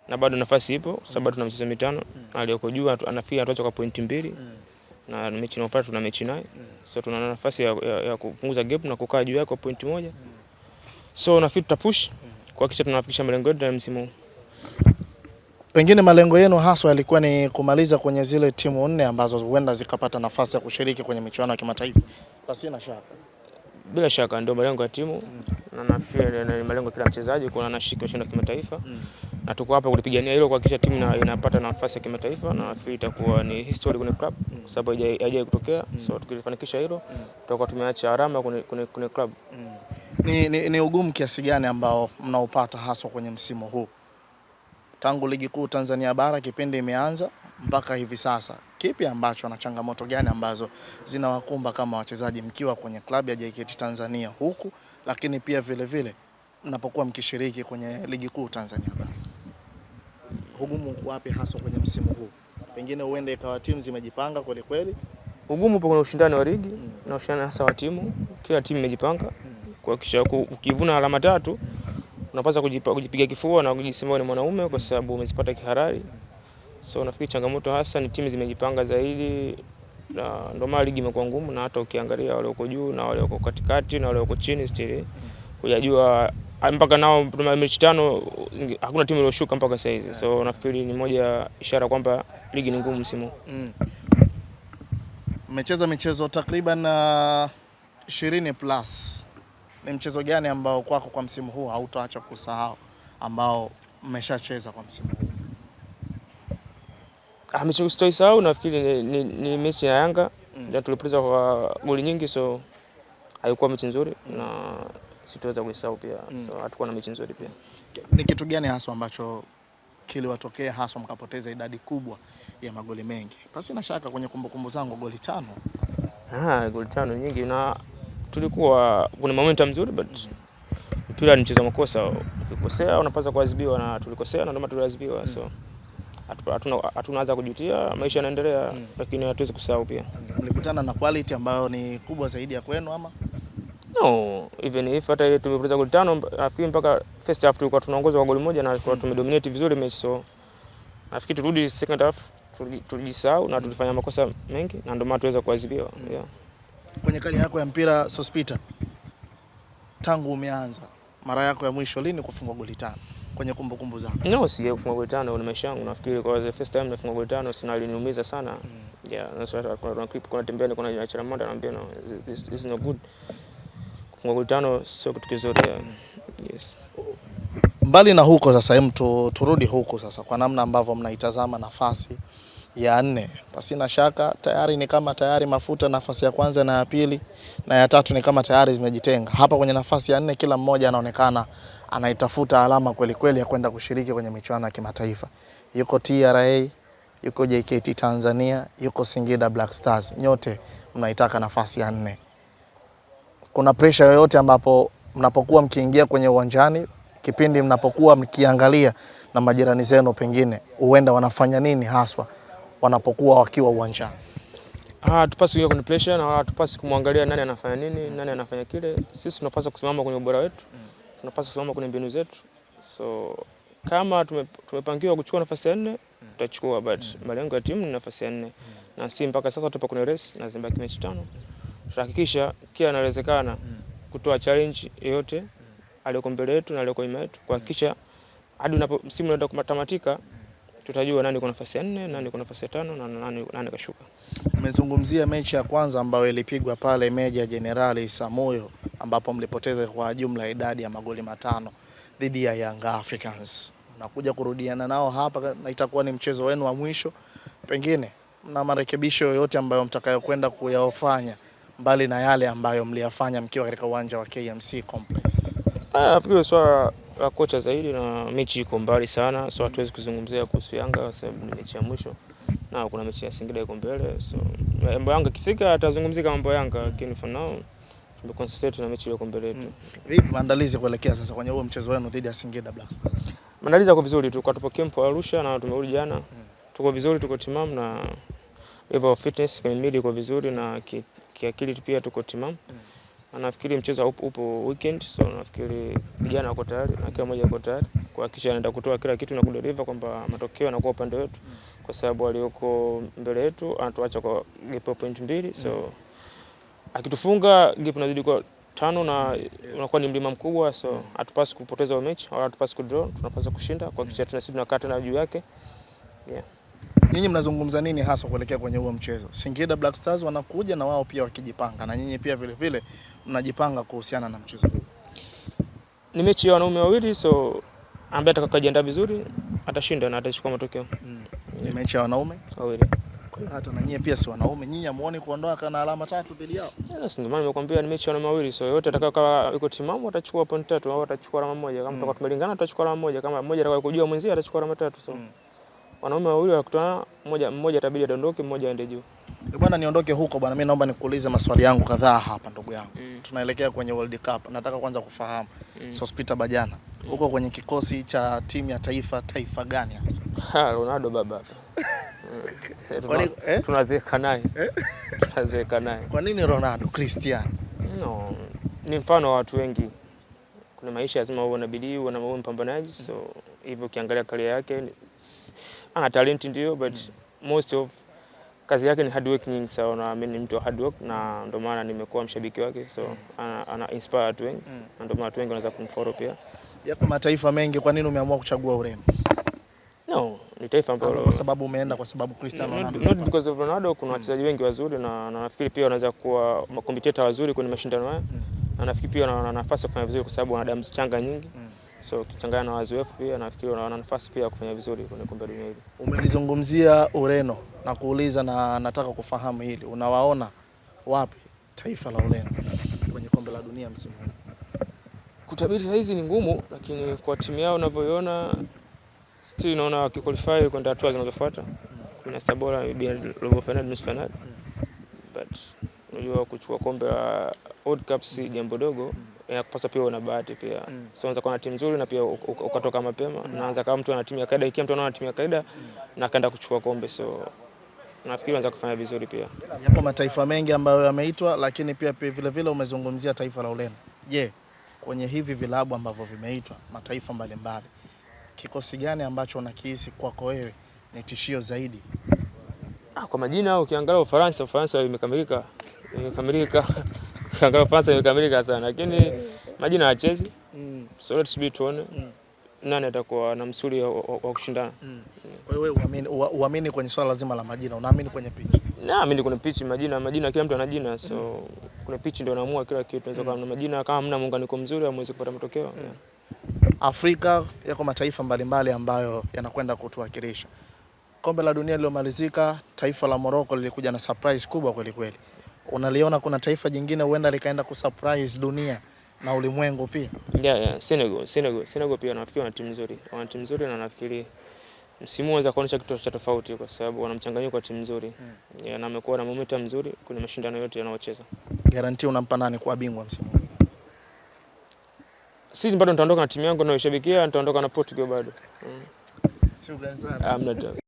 na bado nafasi ipo sababu tuna michezo mitano. Aliyoko juu anafikia atoacha kwa pointi 2 na mechi inayofuata tuna mechi naye. So tuna nafasi ya kupunguza gap na kukaa juu yake kwa pointi 1. So nafikiri tutapush kuhakikisha tunafikisha malengo yetu ya msimu huu. Pengine malengo yenu haswa yalikuwa ni kumaliza kwenye zile timu 4 ambazo huenda zikapata nafasi ya kushiriki kwenye michuano ya kimataifa. Basi na shaka. Bila shaka ndio malengo ya timu na nafikiri ni malengo kila mchezaji kuona anashiriki mashindano ya kimataifa. Na tuko hapa kulipigania hilo kuhakikisha timu inapata nafasi ya kimataifa na nafikiri itakuwa ni history kwenye club kwa sababu haijawahi kutokea. So tukifanikisha hilo tutakuwa tumeacha alama kwenye club. Ni ugumu kiasi gani ambao mnaupata haswa kwenye msimu huu? Tangu ligi kuu Tanzania bara kipindi imeanza mpaka hivi sasa. Kipi ambacho na changamoto gani ambazo zinawakumba kama wachezaji mkiwa kwenye klabu ya JKT Tanzania huku, lakini pia vile vile mnapokuwa mkishiriki kwenye ligi kuu Tanzania bara? Ugumu uko wapi haswa kwenye msimu huu? Pengine uende ikawa timu zimejipanga kweli kweli. Ugumu upo kwenye ushindani wa ligi na ushindani hasa wa timu. Kila timu imejipanga kuhakikisha ukivuna alama 3 unapaswa kujipiga kifua na kujisema ni mwanaume kwa sababu umezipata kihalali. So nafikiri changamoto hasa ni timu zimejipanga zaidi na ndio maana ligi imekuwa ngumu, na hata ukiangalia wale wako juu na wale wako katikati na wale wako chini still kujajua mpaka nao tuna mechi 5 hakuna timu iliyoshuka mpaka sasa hizi. So nafikiri ni moja ishara kwamba ligi ni ngumu msimu. Mmecheza michezo takriban 20 plus. Ni mchezo gani ambao kwako kwa msimu huu hautaacha kusahau ambao mmeshacheza kwa msimu huu? Mechi sitoisahau nafikiri ni mechi ya Yanga. Ndio tulipoteza kwa goli nyingi, so haikuwa mechi nzuri na sitaweza kuisahau pia. So hatakuwa na mechi nzuri pia. Ni kitu gani hasa ambacho kiliwatokea hasa mkapoteza idadi kubwa ya magoli mengi? Basi na shaka kwenye kumbukumbu zangu goli 5. Goli 5 nyingi na tulikuwa kuna momentum nzuri but mpira ni mchezo makosa. Ukikosea unapaswa kuadhibiwa na tulikosea na ndio maana tuliadhibiwa. So hatunaanza kujutia, maisha yanaendelea lakini hatuwezi kusahau pia. Mlikutana na quality ambayo ni kubwa zaidi ya kwenu ama? No, even if hata ile tumepoteza goli 5 nafikiri mpaka first half tulikuwa tunaongoza kwa goli 1 na tulikuwa tumedominate vizuri mechi. So nafikiri turudi second half tulijisahau na tulifanya makosa mengi na ndio maana tuweza kuadhibiwa. Kwenye kari yako ya mpira Sospita, tangu umeanza mara yako ya mwisho lini kufunga goli 5 kwenye kumbukumbu zako? No, sijawahi kufunga goli 5 kwenye maisha yangu. Nafikiri kwa the first time nimefunga goli 5 sina iliniumiza sana. Na sasa kuna clip kuna tembea kuna Chara Manda anambia no, this is not good. Kufunga goli 5 sio kitu kizuri. Yes. Mbali na huko sasa turudi huko sasa kwa namna ambavyo mnaitazama nafasi ya 4. Pasina shaka tayari ni kama tayari mafuta nafasi ya kwanza na ya pili na ya 3 ni kama tayari zimejitenga. Hapa kwenye nafasi ya 4 kila mmoja anaonekana anaitafuta alama kweli kweli ya kwenda kushiriki kwenye michuano ya kimataifa. Yuko TRA, yuko JKT Tanzania, yuko Singida Black Stars. Nyote mnaitaka nafasi ya 4. Kuna pressure yoyote ambapo mnapokuwa mkiingia kwenye uwanjani, kipindi mnapokuwa mkiangalia na majirani zenu pengine huenda wanafanya nini haswa wanapokuwa wakiwa uwanjani? Tupasi kuingia kwenye pressure na wala tupasi kumwangalia nani anafanya nini, nani anafanya kile. Sisi tunapaswa kusimama kwenye ubora wetu. Tunapaswa kusimama kwenye mbinu zetu. So kama tumepangiwa kuchukua nafasi ya 4, tutachukua, but malengo ya timu ni nafasi ya 4. Na sisi mpaka sasa tupo kwenye race na zimebaki mechi 5. Tutahakikisha kila inawezekana kutoa challenge yoyote aliyoko mbele yetu na aliyoko nyuma yetu kuhakikisha hadi msimu unaenda kutamatika tutajua nani kwa nafasi ya 4, nani kwa nafasi ya 5 na nani kashuka. Umezungumzia mechi ya kwanza ambayo ilipigwa pale Meja Jenerali Samoyo ambapo mlipoteza kwa jumla idadi ya magoli 5 dhidi ya Young Africans. Nakuja kurudiana nao hapa na itakuwa ni mchezo wenu wa mwisho. Pengine na marekebisho yoyote ambayo mtakayokwenda kuyafanya mbali na yale ambayo mliyafanya mkiwa katika uwanja wa KMC Complex? Nafikiri swala la kocha zaidi na mechi iko mbali sana, so hatuwezi kuzungumzia kuhusu Yanga kwa sababu ni mechi ya mwisho na kuna mechi ya Singida iko mbele. So mambo Yanga kifika atazungumzia mambo Yanga, lakini for now tumeconcentrate na mechi ile iko mbele yetu. Vipi maandalizi kuelekea sasa kwenye huo mchezo wenu dhidi ya Singida Black Stars? Maandalizi yako vizuri tu, kwa tupo camp Arusha na tumerudi jana. Tuko vizuri, tuko timamu na level of fitness kwenye mwili iko vizuri na kiakili pia tuko timamu. Nafikiri mchezo upo weekend, so nafikiri vijana wako tayari na kila mmoja yuko tayari. kuhakikisha anaenda kutoa kila kitu na kudeliver kwamba matokeo yanakuwa upande wetu, kwa sababu walioko mbele yetu anatuacha kwa gap ya point 2, so akitufunga gap inazidi kwa 5 na unakuwa ni mlima mkubwa, so hatupaswi kupoteza mechi wala hatupaswi kudraw, tunapaswa kushinda kwa kisha tunasidi tunakata na juu yake. Yeah. Nyinyi mnazungumza nini hasa kuelekea kwenye huo mchezo? Singida Black Stars wanakuja na wao pia wakijipanga, na nyinyi pia vile vile mnajipanga kuhusiana na mchezo huu. Ni mechi ya wanaume wawili, so ambaye atakayejiandaa vizuri atashinda na atachukua matokeo. Ni mechi ya wanaume wawili. Kwa hiyo hata na nyinyi pia si wanaume, nyinyi amuone kuondoka na alama 3 dhidi yao. Yes, ndio maana nimekwambia ni mechi ya wanaume wawili, so yote atakayokuwa yuko timamu atachukua point 3 au atachukua alama 1. Kama tutakuwa tumelingana tutachukua alama 1, kama mmoja atakaye kujua mwenzie atachukua alama 3. So wanaume wawili wakutana, mmoja atabidi adondoke, mmoja aende juu. Bwana, niondoke huko bwana, mimi naomba nikuulize maswali yangu kadhaa hapa ndugu yangu. Tunaelekea kwenye World Cup. Nataka kwanza kufahamu Sospeter Bajana huko kwenye kikosi cha timu ya taifa gani hasa? Ronaldo baba. Tunazeeka naye. Tunazeeka naye. Kwa nini Ronaldo? Cristiano? No, ni mfano wa watu wengi. Kuna maisha lazima uwe na bidii, uwe na mpambanaji, so hivyo ukiangalia career yake ana talent ndio, but most of kazi yake ni hard work nyingi sana, na mimi ni mtu wa hard work, na ndio maana nimekuwa mshabiki wake, so ana inspire watu wengi, na ndio maana watu wengi wanaweza kumfollow pia. Yako mataifa mengi, kwa nini umeamua kuchagua Ureno? No, ni taifa ambalo kwa sababu umeenda kwa sababu Cristiano Ronaldo. Not because of Ronaldo, kuna wachezaji wengi wazuri na nafikiri pia wanaweza kuwa competitor wazuri kwenye mashindano haya. Na nafikiri pia wana nafasi ya kufanya vizuri kwa sababu wana damu changa nyingi. So kichanganya na wazoefu pia nafikiri wana nafasi pia ya kufanya vizuri kwenye kombe la dunia hili. Umelizungumzia Ureno na kuuliza, na nataka kufahamu hili. Unawaona wapi taifa la Ureno kwenye kombe la dunia msimu huu? Kutabiri hizi ni ngumu, lakini kwa timu yao unavyoiona still naona wakiqualify kwenda hatua zinazofuata. Kuna stabora robo final, nusu final. But unajua kuchukua kombe la World Cup si jambo dogo. Inakupasa pia una bahati pia. So unaweza kuwa na timu nzuri na pia ukatoka mapema. Naanza kama mtu ana timu ya kaida, ikiwa mtu ana timu ya kaida na akaenda kuchukua kombe, so nafikiri anaweza kufanya vizuri pia. Yapo mataifa mengi ambayo yameitwa, lakini pia vile vile umezungumzia taifa la Ureno. Je, kwenye hivi vilabu ambavyo vimeitwa mataifa mbalimbali, kikosi gani ambacho unakihisi kwako wewe ni tishio zaidi? Kwa majina ukiangalia Ufaransa imekamilika. Ukiangalia Ufaransa imekamilika sana, lakini majina hachezi. So let's be tuone nani atakuwa na msuli wa kushindana. Kwa hiyo uamini kwenye swala lazima la majina, unaamini kwenye pitch? Naamini kwenye pitch, majina kila mtu ana jina, so kwenye pitch ndio unaamua kila kitu. Unaweza kama majina, kama hamna muunganiko mzuri hamwezi kupata matokeo. Afrika yako mataifa mbalimbali ambayo yanakwenda kutuwakilisha. Kombe la dunia lililomalizika, taifa la Morocco lilikuja na surprise kubwa kweli kweli. Unaliona kuna taifa jingine huenda likaenda kusurprise dunia na ulimwengu pia? Yeah, Senegal pia nafikiri wana timu nzuri. Wana timu nzuri na nafikiri msimu unaweza kuonyesha kitu cha tofauti kwa sababu wana mchanganyiko wa timu nzuri. Na amekuwa na momentum nzuri kwenye mashindano yote yanayocheza. Guarantee unampa nani kuwa bingwa msimu? Sisi bado nitaondoka na timu yangu ninayoshabikia, nitaondoka na Portugal bado. Shukrani sana.